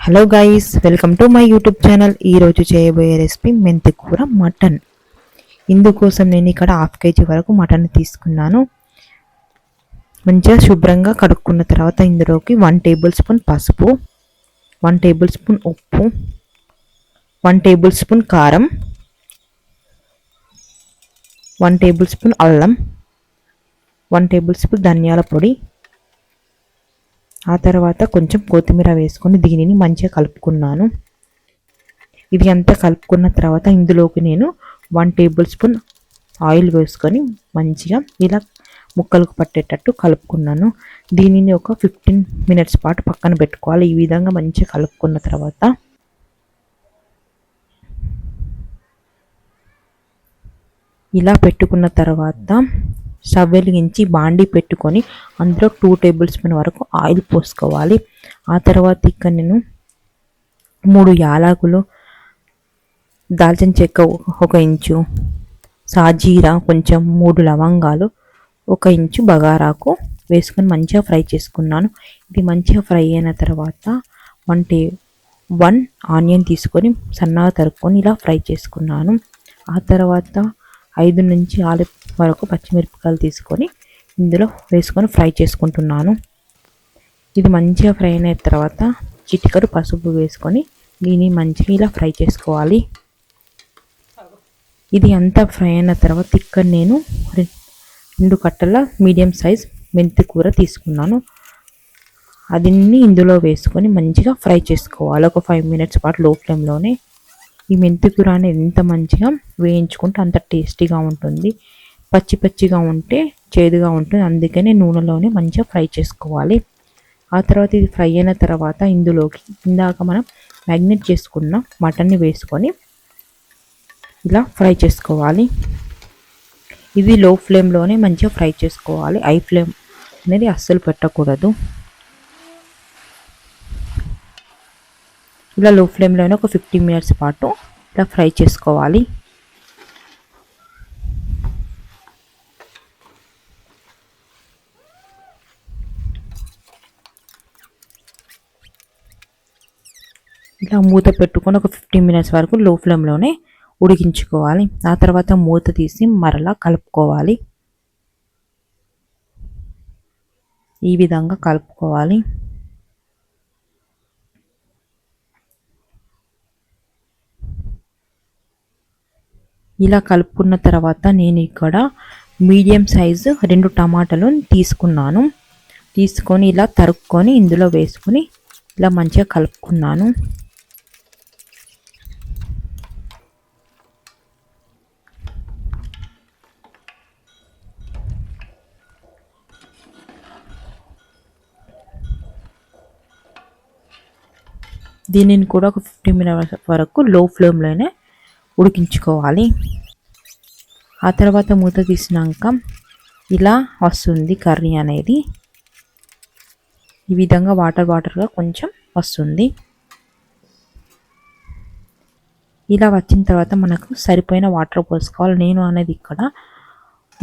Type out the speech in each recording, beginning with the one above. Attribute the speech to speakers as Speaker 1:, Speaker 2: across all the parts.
Speaker 1: Hello guys, welcome to my YouTube channel. ఈరోజు చేయబోయే recipe మెంతి కూర మటన్. ఇందుకోసం నేను ఇక్కడ హాఫ్ కేజీ వరకు మటన్ తీసుకున్నాను. మంచిగా శుభ్రంగా కడుక్కున్న తర్వాత ఇందులోకి 1 టేబుల్ స్పూన్ పసుపు, 1 టేబుల్ స్పూన్ ఉప్పు, 1 టేబుల్ స్పూన్ కారం, 1 టేబుల్ స్పూన్ అల్లం, 1 టేబుల్ స్పూన్ ధనియాల పొడి, ఆ తర్వాత కొంచెం కొత్తిమీర వేసుకొని దీనిని మంచిగా కలుపుకున్నాను. ఇది అంతా కలుపుకున్న తర్వాత ఇందులోకి నేను 1 టేబుల్ స్పూన్ ఆయిల్ వేసుకొని మంచిగా ఇలా ముక్కలకు పట్టేటట్టు కలుపుకున్నాను. దీనిని ఒక 15 మినిట్స్ పాటు పక్కన పెట్టుకోవాలి. ఈ విధంగా మంచిగా కలుపుకున్న తర్వాత ఇలా పెట్టుకున్న తర్వాత స్టవ్ వెలిగించి బాండి పెట్టుకొని అందులో 2 టేబుల్ స్పూన్ వరకు ఆయిల్ పోసుకోవాలి. ఆ తర్వాత ఇక్కడ నేను 3 యాలకులు, దాల్చిన చెక్క 1 ఇంచు, సాజీరా కొంచెం, 3 లవంగాలు, 1 ఇంచు బగారాకు వేసుకొని మంచిగా ఫ్రై చేసుకున్నాను. ఇది మంచిగా ఫ్రై అయిన తర్వాత 1 ఆనియన్ తీసుకొని సన్నగా తరుక్కొని ఇలా ఫ్రై చేసుకున్నాను. ఆ తర్వాత 5 నుంచి 6 వరకు పచ్చిమిరపకాయలు తీసుకొని ఇందులో వేసుకొని ఫ్రై చేసుకుంటున్నాను. ఇది మంచిగా ఫ్రై అయిన తర్వాత చిటికెడు పసుపు వేసుకొని దీన్ని మంచిగా ఇలా ఫ్రై చేసుకోవాలి. ఇది అంతా ఫ్రై అయిన తర్వాత ఇక్కడ నేను 2 కట్టల మీడియం సైజ్ మెంతి కూర తీసుకున్నాను. అదిన్ని ఇందులో వేసుకొని మంచిగా ఫ్రై చేసుకోవాలి. ఒక 5 మినిట్స్ పాటు లో ఫ్లేమ్లోనే. ఈ మెంతి కూర అనేది ఎంత మంచిగా వేయించుకుంటే అంత టేస్టీగా ఉంటుంది. పచ్చి పచ్చిగా ఉంటే చేదుగా ఉంటుంది. అందుకనే నూనెలోనే మంచిగా ఫ్రై చేసుకోవాలి. ఆ తర్వాత ఇది ఫ్రై అయిన తర్వాత ఇందులోకి ఇందాక మనం మ్యాగ్నేట్ చేసుకున్న మటన్ని వేసుకొని ఇలా ఫ్రై చేసుకోవాలి. ఇది లో ఫ్లేమ్లోనే మంచిగా ఫ్రై చేసుకోవాలి. హై ఫ్లేమ్ అనేది అస్సలు పెట్టకూడదు. ఇలా లో ఫ్లేమ్లోనే ఒక 15 మినిట్స్ పాటు ఇలా ఫ్రై చేసుకోవాలి. ఇలా మూత పెట్టుకొని ఒక 15 మినిట్స్ వరకు లో ఫ్లేమ్లోనే ఉడికించుకోవాలి. ఆ తర్వాత మూత తీసి మరలా కలుపుకోవాలి. ఈ విధంగా కలుపుకోవాలి. ఇలా కలుపుకున్న తర్వాత నేను ఇక్కడ మీడియం సైజు 2 టమాటాలు తీసుకొని ఇలా తరుక్కొని ఇందులో వేసుకొని ఇలా మంచిగా కలుపుకున్నాను. దీనిని కూడా ఒక 15 మినిట్స్ వరకు లో ఫ్లేమ్లోనే ఉడికించుకోవాలి. ఆ తర్వాత మూత తీసినాక ఇలా వస్తుంది కర్రీ అనేది. ఈ విధంగా వాటర్గా కొంచెం వస్తుంది. ఇలా వచ్చిన తర్వాత మనకు సరిపోయిన వాటర్ పోసుకోవాలి. నేను అనేది ఇక్కడ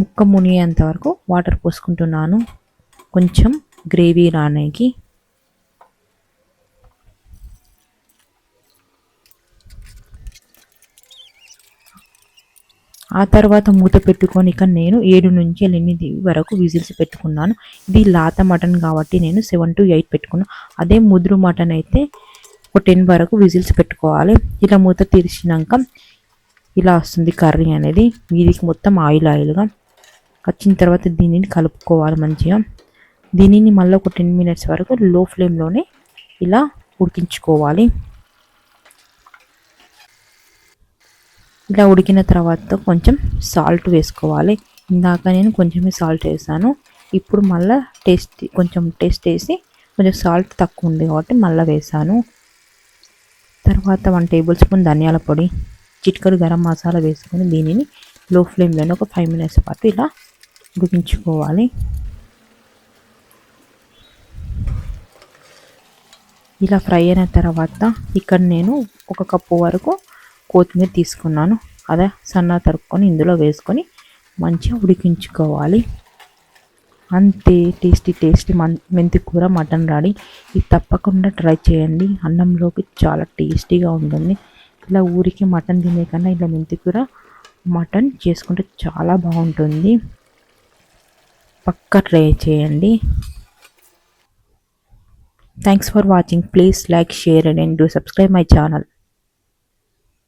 Speaker 1: ముక్క మునిగేంత వరకు వాటర్ పోసుకుంటున్నాను, కొంచెం గ్రేవీ రానికి. ఆ తర్వాత మూత పెట్టుకొని ఇక నేను 7 నుంచి 8 వరకు విజిల్స్ పెట్టుకున్నాను. ఇది లాత మటన్ కాబట్టి నేను 7 to 8 పెట్టుకున్నాను. అదే ముదురు మటన్ అయితే ఒక 10 వరకు విజిల్స్ పెట్టుకోవాలి. ఇలా మూత తీసినాక ఇలా వస్తుంది కర్రీ అనేది. వీరికి మొత్తం ఆయిల్గా వచ్చిన తర్వాత దీనిని కలుపుకోవాలి మంచిగా. దీనిని మళ్ళీ ఒక 10 మినిట్స్ వరకు లో ఫ్లేమ్లోనే ఇలా ఉడికించుకోవాలి. ఇలా ఉడికిన తర్వాత కొంచెం సాల్ట్ వేసుకోవాలి. ఇందాక నేను కొంచెమే సాల్ట్ వేసాను. ఇప్పుడు మళ్ళీ కొంచెం టేస్ట్ వేసి కొంచెం సాల్ట్ తక్కువ ఉంది కాబట్టి మళ్ళీ వేసాను. తర్వాత 1 టేబుల్ స్పూన్ ధనియాల పొడి, చిటికెడు గరం మసాలా వేసుకొని దీనిని లో ఫ్లేమ్లోనే ఒక 5 మినిట్స్ పాటు ఇలా ఉడికించుకోవాలి. ఇలా ఫ్రై అయిన తర్వాత ఇక్కడ నేను 1 కప్పు వరకు కొత్తిమీర తీసుకున్నాను. అదే సన్నగా తరుక్కొని ఇందులో వేసుకొని మంచిగా ఉడికించుకోవాలి. అంతే టేస్టీ మెంతి కూర మటన్ రెడీ. ఇది తప్పకుండా ట్రై చేయండి. అన్నంలోకి చాలా టేస్టీగా ఉంటుంది. ఇలా ఊరికి మటన్ తినే కన్నా ఇలా మెంతి కూర మటన్ చేసుకుంటే చాలా బాగుంటుంది. పక్కా ట్రై చేయండి. Thanks for watching. Please like, share and do subscribe my channel.